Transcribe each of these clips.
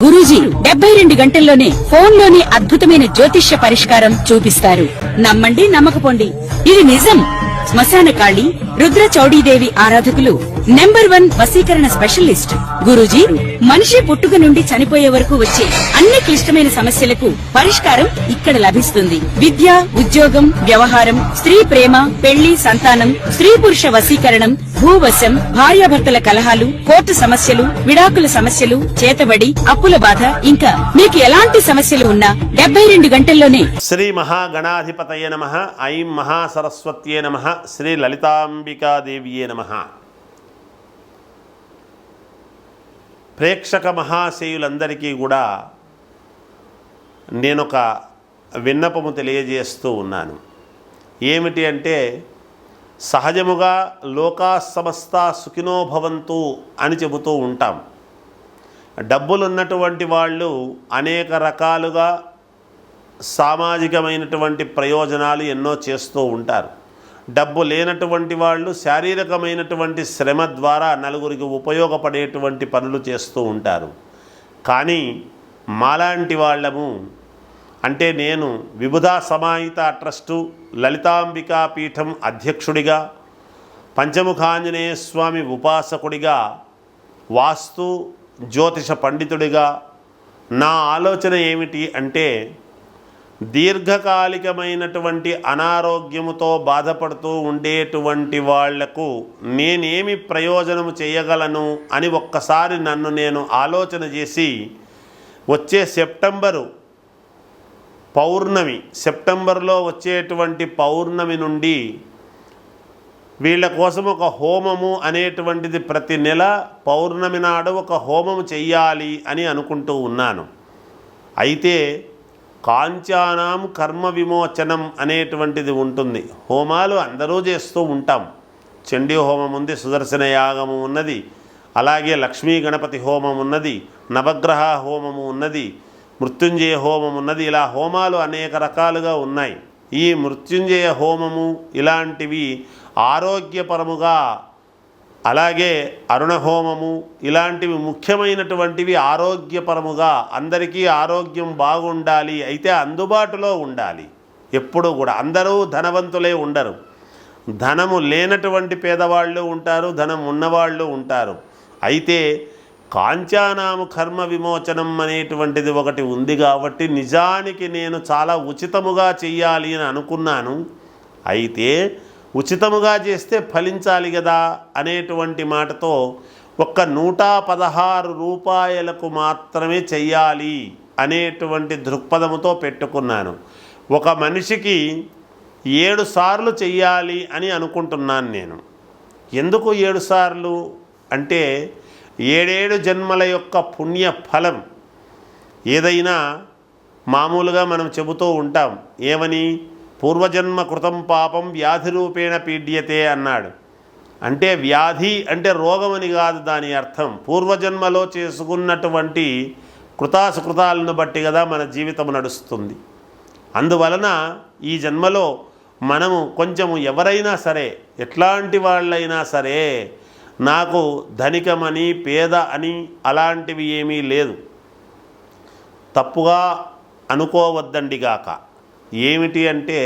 గురూజీ 72 గంటల్లోనే ఫోన్లోని అద్భుతమైన జ్యోతిష్య పరిష్కారం చూపిస్తారు. నమ్మండి, నమ్మకపోండి, ఇది నిజం. శ్మశాన కాళి రుద్ర చౌడీదేవి ఆరాధకులు నంబర్ 1 వశీకరణ స్పెషలిస్ట్ గురూజీ. మనిషి పుట్టుక నుండి చనిపోయే వరకు వచ్చే అన్ని క్లిష్టమైన సమస్యలకు పరిష్కారం ఇక్కడ లభిస్తుంది. విద్య, ఉద్యోగం, వ్యవహారం, స్త్రీ ప్రేమ, పెళ్లి, సంతానం, స్త్రీ పురుష వశీకరణం, భూవశం, భార్యాభర్తల కలహాలు, కోర్టు సమస్యలు, విడాకుల సమస్యలు, చేతబడి, అప్పుల బాధ, ఇంకా మీకు ఎలాంటి సమస్యలు ఉన్నా 72 గంటల్లోనే. శ్రీ మహాగణాధిపతయే నమః. ఐం మహాసరస్వత్యే నమః. శ్రీ లలితాంబికాదేవియే నమః. ప్రేక్షక మహాశయులందరికీ కూడా నేనొక విన్నపము తెలియజేస్తూ ఉన్నాను. ఏమిటి అంటే, సహజముగా లోకా సమస్త సుఖినో భవంతు అని చెబుతూ ఉంటాం. డబ్బులున్నటువంటి వాళ్ళు అనేక రకాలుగా సామాజికమైనటువంటి ప్రయోజనాలు ఎన్నో చేస్తూ ఉంటారు. డబ్బు లేనటువంటి వాళ్ళు శారీరకమైనటువంటి శ్రమ ద్వారా నలుగురికి ఉపయోగపడేటువంటి పనులు చేస్తూ ఉంటారు. కానీ మాలాంటి వాళ్ళము, అంటే నేను విబుధా సమాహిత ట్రస్టు లలితాంబికా పీఠం అధ్యక్షుడిగా, పంచముఖాంజనేయ స్వామి ఉపాసకుడిగా, వాస్తు జ్యోతిష పండితుడిగా నా ఆలోచన ఏమిటి అంటే, దీర్ఘకాలికమైనటువంటి అనారోగ్యముతో బాధపడుతూ ఉండేటువంటి వాళ్లకు నేనేమి ప్రయోజనము చేయగలను అని ఒక్కసారి నన్ను నేను ఆలోచన చేసి, వచ్చే సెప్టెంబర్లో వచ్చేటువంటి పౌర్ణమి నుండి వీళ్ళ కోసం ఒక హోమము అనేటువంటిది ప్రతి నెల పౌర్ణమి నాడు ఒక హోమము చెయ్యాలి అని అనుకుంటూ ఉన్నాను. అయితే కాంచానాం కర్మ విమోచనం అనేటువంటిది ఉంటుంది. హోమాలు అందరూ చేస్తూ ఉంటాం. చండీ హోమం ఉంది, సుదర్శన యాగము ఉన్నది, అలాగే లక్ష్మీ గణపతి హోమం ఉన్నది, నవగ్రహ హోమము ఉన్నది, మృత్యుంజయ హోమం ఉన్నది. ఇలా హోమాలు అనేక రకాలుగా ఉన్నాయి. ఈ మృత్యుంజయ హోమము ఇలాంటివి ఆరోగ్యపరముగా, అలాగే అరుణ హోమము ఇలాంటివి ముఖ్యమైనటువంటివి ఆరోగ్యపరముగా, అందరికీ ఆరోగ్యం బాగుండాలి, అయితే అందుబాటులో ఉండాలి. ఎప్పుడూ కూడా అందరూ ధనవంతులే ఉండరు. ధనము లేనటువంటి పేదవాళ్ళు ఉంటారు, ధనం ఉన్నవాళ్ళు ఉంటారు. అయితే కాంచానాము కర్మ విమోచనం అనేటువంటిది ఒకటి ఉంది కాబట్టి నిజానికి నేను చాలా ఉచితముగా చెయ్యాలి అని అనుకున్నాను. అయితే ఉచితముగా చేస్తే ఫలించాలి కదా అనేటువంటి మాటతో ఒక్క 116 రూపాయలకు మాత్రమే చెయ్యాలి అనేటువంటి దృక్పథముతో పెట్టుకున్నాను. ఒక మనిషికి 7 సార్లు చెయ్యాలి అని అనుకుంటున్నాను నేను. ఎందుకు 7 సార్లు అంటే, 7 జన్మల యొక్క పుణ్య ఫలం. ఏదైనా మామూలుగా మనం చెబుతూ ఉంటాం, ఏమని, పూర్వజన్మ కృతం పాపం వ్యాధి రూపేణ పీడ్యతే అన్నాడు. అంటే వ్యాధి అంటే రోగమని కాదు దాని అర్థం. పూర్వజన్మలో చేసుకున్నటువంటి కృతాసుకృతాలను బట్టి కదా మన జీవితం నడుస్తుంది. అందువలన ఈ జన్మలో మనము కొంచెము ఎవరైనా సరే, ఎట్లాంటి వాళ్ళైనా సరే, నాకు ధనికమని పేద అని అలాంటివి ఏమీ లేదు, తప్పుగా అనుకోవద్దండిగాక. ఏమిటి అంటే,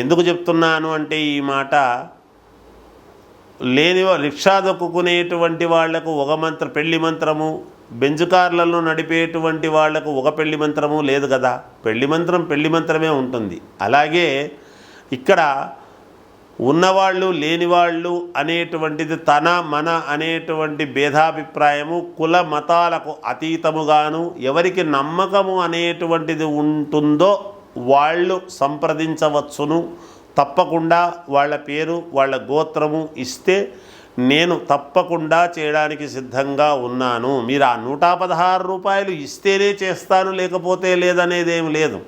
ఎందుకు చెప్తున్నాను అంటే, ఈ మాట లేని రిక్షా దొక్కుకునేటువంటి వాళ్లకు ఒక పెళ్లి మంత్రము, బెంజు కార్లలో నడిపేటువంటి వాళ్లకు ఒక పెళ్లి మంత్రము లేదు కదా. పెళ్లి మంత్రమే ఉంటుంది. అలాగే ఇక్కడ ఉన్నవాళ్ళు లేనివాళ్ళు అనేటువంటిది తన మన అనేటువంటి భేదాభిప్రాయము కుల మతాలకు అతీతముగాను, ఎవరికి నమ్మకము అనేటువంటిది ఉంటుందో వాళ్ళు సంప్రదించవచ్చును. తప్పకుండా వాళ్ళ పేరు, వాళ్ళ గోత్రము ఇస్తే నేను తప్పకుండా చేయడానికి సిద్ధంగా ఉన్నాను. మీరు ఆ 116 రూపాయలు ఇస్తేనే చేస్తాను, లేకపోతే లేదనేదేం లేదు.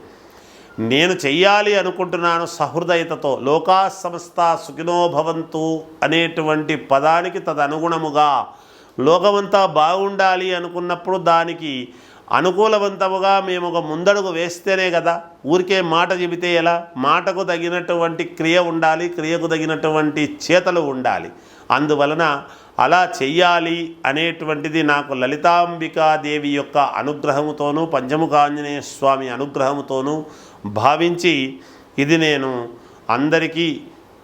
నేను చెయ్యాలి అనుకుంటున్నాను సహృదయతతో. లోకా సమస్త సుఖినో భవంతు అనేటువంటి పదానికి తదనుగుణముగా లోకమంతా బాగుండాలి అనుకున్నప్పుడు దానికి అనుకూలవంతముగా మేము ఒక ముందడుగు వేస్తేనే కదా. ఊరికే మాట చెబితే ఎలా? మాటకు తగినటువంటి క్రియ ఉండాలి, క్రియకు తగినటువంటి చేతలు ఉండాలి. అందువలన అలా చెయ్యాలి అనేటువంటిది నాకు లలితాంబికాదేవి యొక్క అనుగ్రహముతోనూ పంచముఖ ఆంజనేయ స్వామి అనుగ్రహముతోనూ భావించి ఇది నేను అందరికీ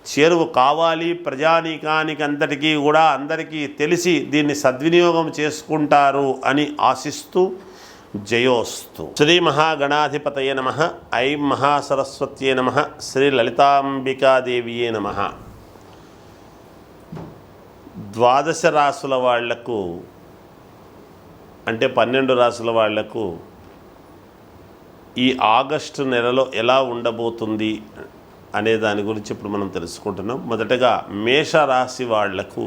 చేరువ కావాలి, ప్రజానీకానికి అంతటికీ కూడా అందరికీ తెలిసి దీన్ని సద్వినియోగం చేసుకుంటారు అని ఆశిస్తూ జయోస్తు. శ్రీ మహాగణాధిపతయ నమః. ఐం మహాసరస్వత్యే నమః. శ్రీ లలితాంబికాదేవియే నమః. ద్వాదశ రాసుల వాళ్లకు అంటే 12 రాసుల వాళ్లకు ఈ ఆగస్టు నెలలో ఎలా ఉండబోతుంది అనే దాని గురించి ఇప్పుడు మనం తెలుసుకుంటున్నాం. మొదటగా మేషరాశి వాళ్లకు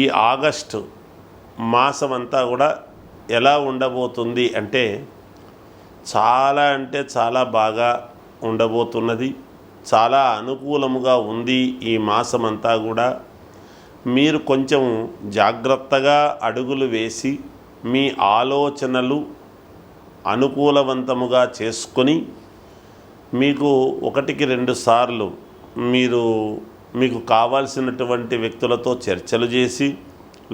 ఈ ఆగస్టు మాసం అంతా కూడా ఎలా ఉండబోతుంది అంటే చాలా బాగా ఉండబోతున్నది. చాలా అనుకూలముగా ఉంది ఈ మాసం అంతా కూడా. మీరు కొంచెం జాగ్రత్తగా అడుగులు వేసి మీ ఆలోచనలు అనుకూలవంతముగా చేసుకొని మీకు 1-2 సార్లు మీకు కావాల్సినటువంటి వ్యక్తులతో చర్చలు చేసి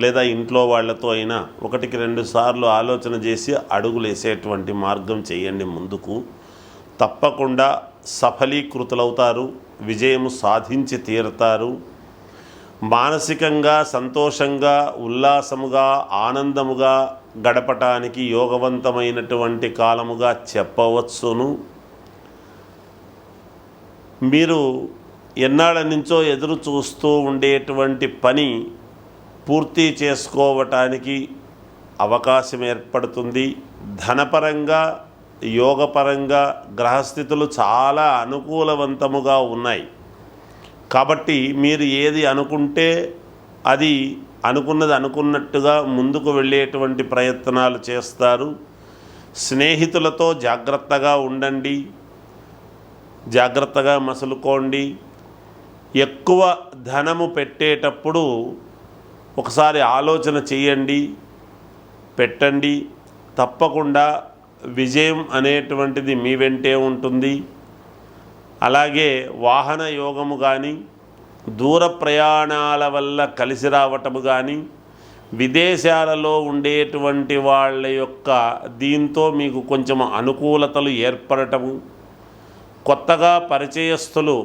లేదా ఇంట్లో వాళ్ళతో అయినా 1-2 సార్లు ఆలోచన చేసి అడుగులు వేసేటువంటి మార్గం చేయండి. ముందుకు తప్పకుండా సఫలీకృతులవుతారు, విజయము సాధించి తీరుతారు. మానసికంగా సంతోషంగా ఉల్లాసముగా ఆనందముగా గడపటానికి యోగవంతమైనటువంటి కాలముగా చెప్పవచ్చును. మీరు ఎన్నాళ్ళ నుంచో ఎదురు చూస్తూ ఉండేటువంటి పని పూర్తి చేసుకోవటానికి అవకాశం ఏర్పడుతుంది. ధనపరంగా యోగపరంగా గ్రహస్థితులు చాలా అనుకూలవంతముగా ఉన్నాయి. కాబట్టి మీరు ఏది అనుకుంటే అది అనుకున్నది అనుకున్నట్టుగా ముందుకు వెళ్ళేటువంటి ప్రయత్నాలు చేస్తారు. స్నేహితులతో జాగ్రత్తగా ఉండండి, జాగ్రత్తగా మసులుకోండి. ఎక్కువ ధనము పెట్టేటప్పుడు ఒకసారి ఆలోచన చేయండి, పెట్టండి. తప్పకుండా విజయం అనేటువంటిది మీ వెంటే ఉంటుంది. అలాగే వాహన యోగము కానీ, దూర ప్రయాణాల వల్ల కలిసి రావటము కానీ, విదేశాలలో ఉండేటువంటి వాళ్ళ యొక్క దీంతో మీకు కొంచెం అనుకూలతలు ఏర్పడటము, కొత్తగా పరిచయస్తులు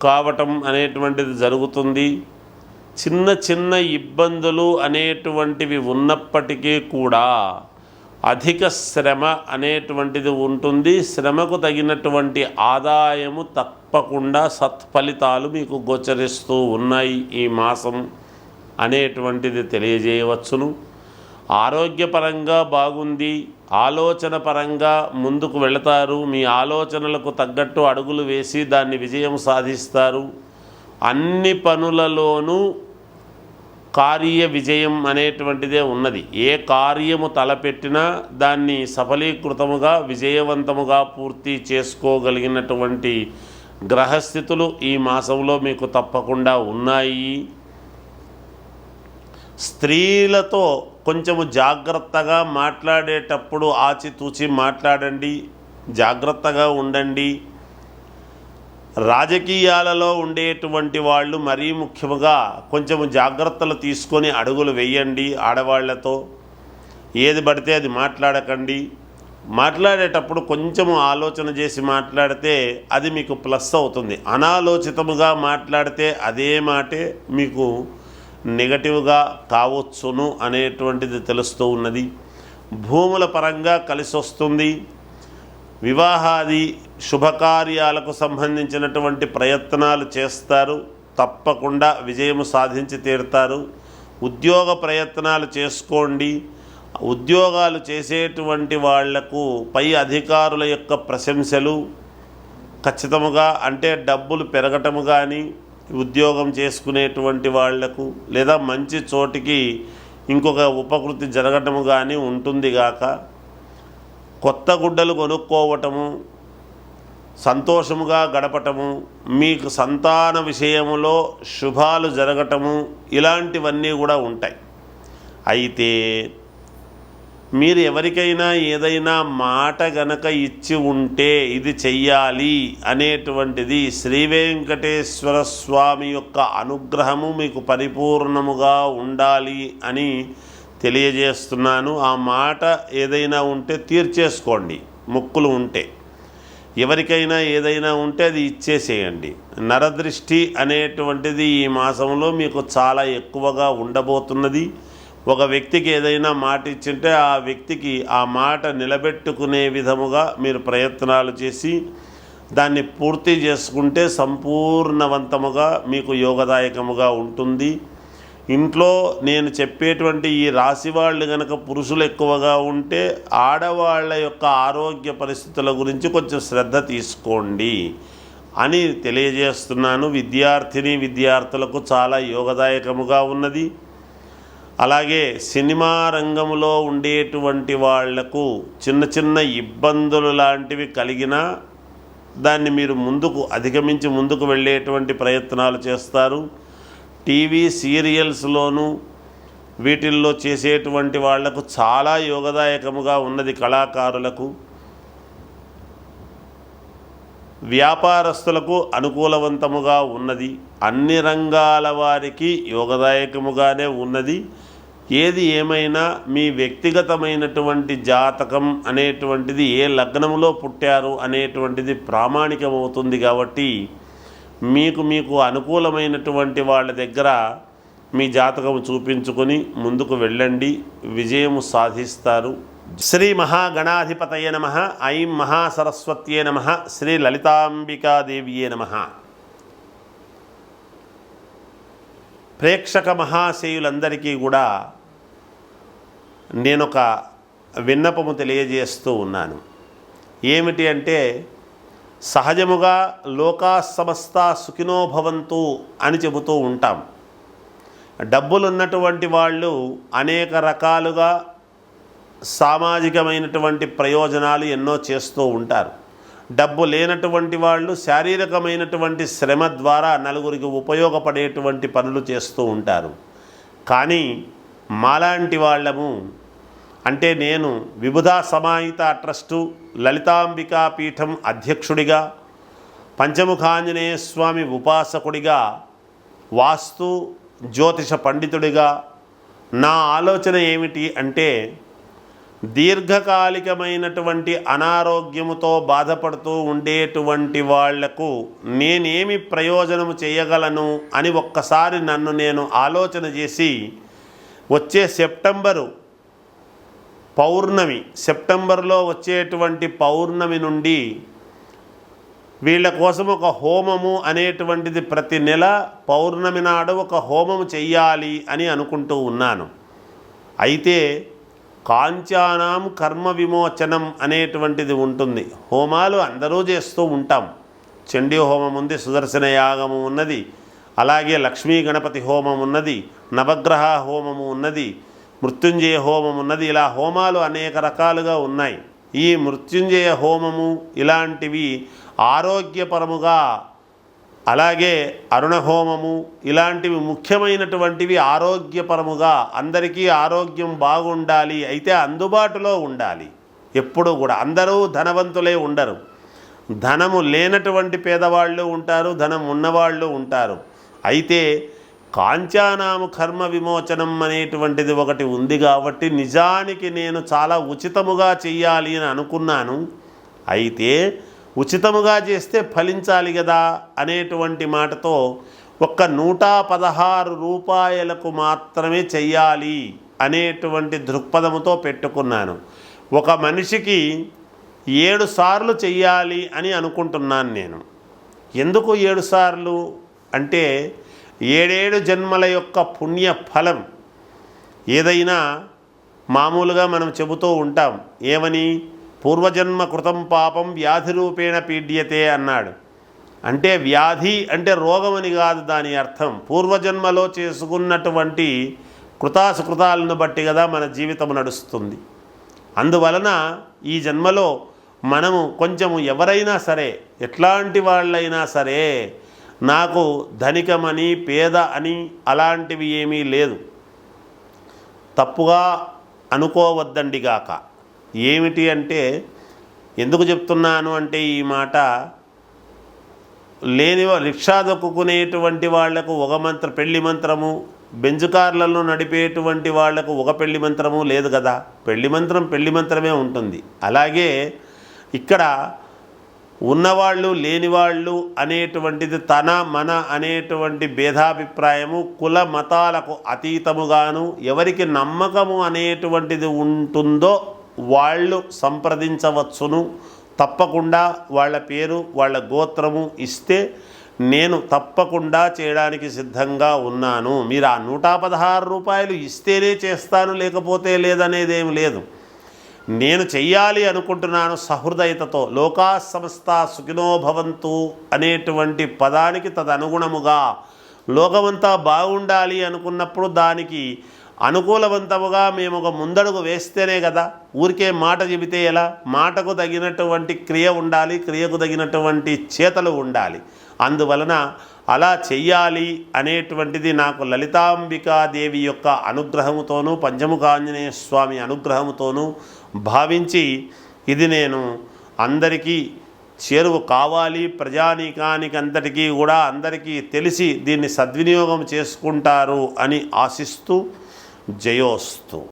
కావటం అనేటువంటిది జరుగుతుంది. చిన్న ఇబ్బందులు అనేటువంటివి ఉన్నప్పటికీ కూడా అధిక శ్రమ అనేటువంటిది ఉంటుంది. శ్రమకు తగినటువంటి ఆదాయము తప్పకుండా సత్ఫలితాలు మీకు గోచరిస్తూ ఉన్నాయి ఈ మాసం అనేటువంటిది తెలియజేయవచ్చును. ఆరోగ్యపరంగా బాగుంది, ఆలోచన పరంగా ముందుకు వెళతారు. మీ ఆలోచనలకు తగ్గట్టు అడుగులు వేసి దాన్ని విజయం సాధిస్తారు. అన్ని పనులలోనూ కార్య విజయం అనేటువంటిదే ఉన్నది. ఏ కార్యము తలపెట్టినా దాన్ని సఫలీకృతముగా విజయవంతముగా పూర్తి చేసుకోగలిగినటువంటి గ్రహస్థితులు ఈ మాసంలో మీకు తప్పకుండా ఉన్నాయి. స్త్రీలతో కొంచెము జాగ్రత్తగా మాట్లాడేటప్పుడు ఆచితూచి మాట్లాడండి, జాగ్రత్తగా ఉండండి. రాజకీయాలలో ఉండేటువంటి వాళ్ళు మరీ ముఖ్యముగా కొంచెం జాగ్రత్తలు తీసుకొని అడుగులు వేయండి. ఆడవాళ్లతో ఏది పడితే అది మాట్లాడకండి. మాట్లాడేటప్పుడు కొంచెము ఆలోచన చేసి మాట్లాడితే అది మీకు ప్లస్ అవుతుంది. అనాలోచితముగా మాట్లాడితే అదే మాటే మీకు నెగటివ్గా కావచ్చును అనేటువంటిది తెలుస్తూ ఉన్నది. భూముల పరంగా కలిసి వస్తుంది. వివాహాది శుభకార్యాలకు సంబంధించినటువంటి ప్రయత్నాలు చేస్తారు, తప్పకుండా విజయము సాధించి తీరుతారు. ఉద్యోగ ప్రయత్నాలు చేసుకోండి. ఉద్యోగాలు చేసేటువంటి వాళ్లకు పై అధికారుల యొక్క ప్రశంసలు ఖచ్చితముగా అంటే డబ్బులు పెరగటము కానీ, ఉద్యోగం చేసుకునేటువంటి వాళ్లకు లేదా మంచి చోటికి ఇంకొక ఉపకృతి జరగటము కానీ ఉంటుంది గాక. కొత్త గుడ్డలు కొనుక్కోవటము, సంతోషముగా గడపటము, మీకు సంతాన విషయములో శుభాలు జరగటము, ఇలాంటివన్నీ కూడా ఉంటాయి. అయితే మీరు ఎవరికైనా ఏదైనా మాట గనక ఇచ్చి ఉంటే ఇది చెయ్యాలి అనేటువంటిది శ్రీ వెంకటేశ్వర స్వామి యొక్క అనుగ్రహము మీకు పరిపూర్ణముగా ఉండాలి అని తెలియజేస్తున్నాను. ఆ మాట ఏదైనా ఉంటే తీర్చేసుకోండి. మొక్కులు ఉంటే, ఎవరికైనా ఏదైనా ఉంటే అది ఇచ్చేసేయండి. నరదృష్టి అనేటువంటిది ఈ మాసంలో మీకు చాలా ఎక్కువగా ఉండబోతున్నది. ఒక వ్యక్తికి ఏదైనా మాట ఇచ్చింటే ఆ వ్యక్తికి ఆ మాట నిలబెట్టుకునే విధముగా మీరు ప్రయత్నాలు చేసి దాన్ని పూర్తి చేసుకుంటే సంపూర్ణవంతముగా మీకు యోగదాయకముగా ఉంటుంది. ఇంట్లో నేను చెప్పేటువంటి ఈ రాశి వాళ్ళు కనుక పురుషులు ఎక్కువగా ఉంటే ఆడవాళ్ళ యొక్క ఆరోగ్య పరిస్థితుల గురించి కొంచెం శ్రద్ధ తీసుకోండి అని తెలియజేస్తున్నాను. విద్యార్థులకు చాలా యోగదాయకముగా ఉన్నది. అలాగే సినిమా రంగంలో ఉండేటువంటి వాళ్లకు చిన్న చిన్న ఇబ్బందులు లాంటివి కలిగినా దాన్ని మీరు అధిగమించి ముందుకు వెళ్ళేటువంటి ప్రయత్నాలు చేస్తారు. టీవీ సీరియల్స్లోనూ వీటిల్లో చేసేటువంటి వాళ్లకు చాలా యోగదాయకముగా ఉన్నది. కళాకారులకు, వ్యాపారస్తులకు అనుకూలవంతముగా ఉన్నది. అన్ని రంగాల వారికి యోగదాయకముగానే ఉన్నది. ఏది ఏమైనా మీ వ్యక్తిగతమైనటువంటి జాతకం అనేటువంటిది ఏ లగ్నంలో పుట్టారు అనేటువంటిది ప్రామాణికమవుతుంది. కాబట్టి మీకు అనుకూలమైనటువంటి వాళ్ళ దగ్గర మీ జాతకం చూపించుకొని ముందుకు వెళ్ళండి, విజయము సాధిస్తారు. శ్రీ మహాగణాధిపతయే నమః. ఐం మహాసరస్వత్యే నమః. శ్రీ లలితాంబికాదేవియే నమః. ప్రేక్షక మహాశయులందరికీ కూడా నేనొక విన్నపము తెలియజేస్తూ ఉన్నాను. ఏమిటి అంటే, సహజముగా లోకా సమస్త సుఖినో భవంతు అని చెబుతూ ఉంటాం. డబ్బులున్నటువంటి వాళ్ళు అనేక రకాలుగా సామాజికమైనటువంటి ప్రయోజనాలు ఎన్నో చేస్తూ ఉంటారు. డబ్బు లేనటువంటి వాళ్ళు శారీరకమైనటువంటి శ్రమ ద్వారా నలుగురికి ఉపయోగపడేటువంటి పనులు చేస్తూ ఉంటారు. కానీ మాలాంటి వాళ్ళము, అంటే నేను విబుధా సమాహిత ట్రస్టు లలితాంబికా పీఠం అధ్యక్షుడిగా, పంచముఖాంజనేయ స్వామి ఉపాసకుడిగా, వాస్తు జ్యోతిష పండితుడిగా నా ఆలోచన ఏమిటి అంటే, దీర్ఘకాలికమైనటువంటి అనారోగ్యముతో బాధపడుతూ ఉండేటువంటి వాళ్లకు నేనేమి ప్రయోజనము చేయగలను అని ఒక్కసారి నన్ను నేను ఆలోచన చేసి, వచ్చే సెప్టెంబర్లో వచ్చేటువంటి పౌర్ణమి నుండి వీళ్ళ కోసం ఒక హోమము అనేటువంటిది ప్రతి నెల పౌర్ణమి నాడు ఒక హోమము చెయ్యాలి అని అనుకుంటూ ఉన్నాను. అయితే కాంచానాం కర్మ విమోచనం అనేటువంటిది ఉంటుంది. హోమాలు అందరూ చేస్తూ ఉంటాం. చండీ హోమం ఉంది, సుదర్శన యాగము ఉన్నది, అలాగే లక్ష్మీ గణపతి హోమం ఉన్నది, నవగ్రహ హోమము ఉన్నది, మృత్యుంజయ హోమం ఉన్నది. ఇలా హోమాలు అనేక రకాలుగా ఉన్నాయి. ఈ మృత్యుంజయ హోమము ఇలాంటివి ఆరోగ్యపరముగా, అలాగే అరుణ హోమము ఇలాంటివి ముఖ్యమైనటువంటివి ఆరోగ్యపరముగా, అందరికీ ఆరోగ్యం బాగుండాలి, అయితే అందుబాటులో ఉండాలి. ఎప్పుడూ కూడా అందరూ ధనవంతులే ఉండరు. ధనము లేనటువంటి పేదవాళ్ళు ఉంటారు, ధనం ఉన్నవాళ్ళు ఉంటారు. అయితే కాంచానాము కర్మ విమోచనం అనేటువంటిది ఒకటి ఉంది. కాబట్టి నిజానికి నేను చాలా ఉచితముగా చెయ్యాలి అని అనుకున్నాను. అయితే ఉచితముగా చేస్తే ఫలించాలి కదా అనేటువంటి మాటతో ఒక్క 116 రూపాయలకు మాత్రమే చెయ్యాలి అనేటువంటి దృక్పథముతో పెట్టుకున్నాను. ఒక మనిషికి 7 సార్లు చెయ్యాలి అని అనుకుంటున్నాను నేను. ఎందుకు 7 సార్లు అంటే, 7 జన్మల యొక్క పుణ్య ఫలం. ఏదైనా మామూలుగా మనం చెబుతూ ఉంటాం, ఏమని, పూర్వజన్మ కృతం పాపం వ్యాధి రూపేణ పీడ్యతే అన్నాడు. అంటే వ్యాధి అంటే రోగమని కాదు దాని అర్థం. పూర్వజన్మలో చేసుకున్నటువంటి కృతాసుకృతాలను బట్టి కదా మన జీవితం నడుస్తుంది. అందువలన ఈ జన్మలో మనము కొంచెము ఎవరైనా సరే, ఎట్లాంటి వాళ్ళైనా సరే, నాకు ధనికమని పేద అని అలాంటివి ఏమీ లేదు. తప్పుగా అనుకోవద్దండిగాక. ఏమిటి అంటే, ఎందుకు చెప్తున్నాను అంటే ఈ మాట, రిక్షా దొక్కుకునేటువంటి వాళ్లకు ఒక పెళ్లి మంత్రము, బెంజు కార్లలో నడిపేటువంటి వాళ్లకు ఒక పెళ్లి మంత్రము లేదు కదా. పెళ్లి మంత్రమే ఉంటుంది. అలాగే ఇక్కడ ఉన్నవాళ్ళు లేనివాళ్ళు అనేటువంటిది తన మన అనేటువంటి భేదాభిప్రాయము కుల మతాలకు అతీతముగాను ఎవరికి నమ్మకము అనేటువంటిది ఉంటుందో వాళ్ళు సంప్రదించవచ్చును. తప్పకుండా వాళ్ళ పేరు వాళ్ళ గోత్రము ఇస్తే నేను తప్పకుండా చేయడానికి సిద్ధంగా ఉన్నాను. మీరు ఆ 116 రూపాయలు ఇస్తేనే చేస్తాను, లేకపోతే లేదనేదేం లేదు. నేను చెయ్యాలి అనుకుంటున్నాను సహృదయతతో. లోకా సమస్తా సుఖినో భవంతు అనేటువంటి పదానికి తదనుగుణముగా లోకమంతా బాగుండాలి అనుకున్నప్పుడు దానికి అనుకూలవంతముగా మేము ఒక ముందడుగు వేస్తేనే కదా. ఊరికే మాట చెబితే ఎలా? మాటకు తగినటువంటి క్రియ ఉండాలి, క్రియకు తగినటువంటి చేతలు ఉండాలి. అందువలన అలా చెయ్యాలి అనేటువంటిది నాకు లలితాంబికాదేవి యొక్క అనుగ్రహముతోనూ పంచముఖాంజనేయ స్వామి అనుగ్రహముతోనూ భావించి ఇది నేను అందరికీ చేరువ కావాలి, ప్రజానీకానికి అంతటికీ కూడా అందరికీ తెలిసి దీన్ని సద్వినియోగం చేసుకుంటారు అని ఆశిస్తూ జయోస్తు.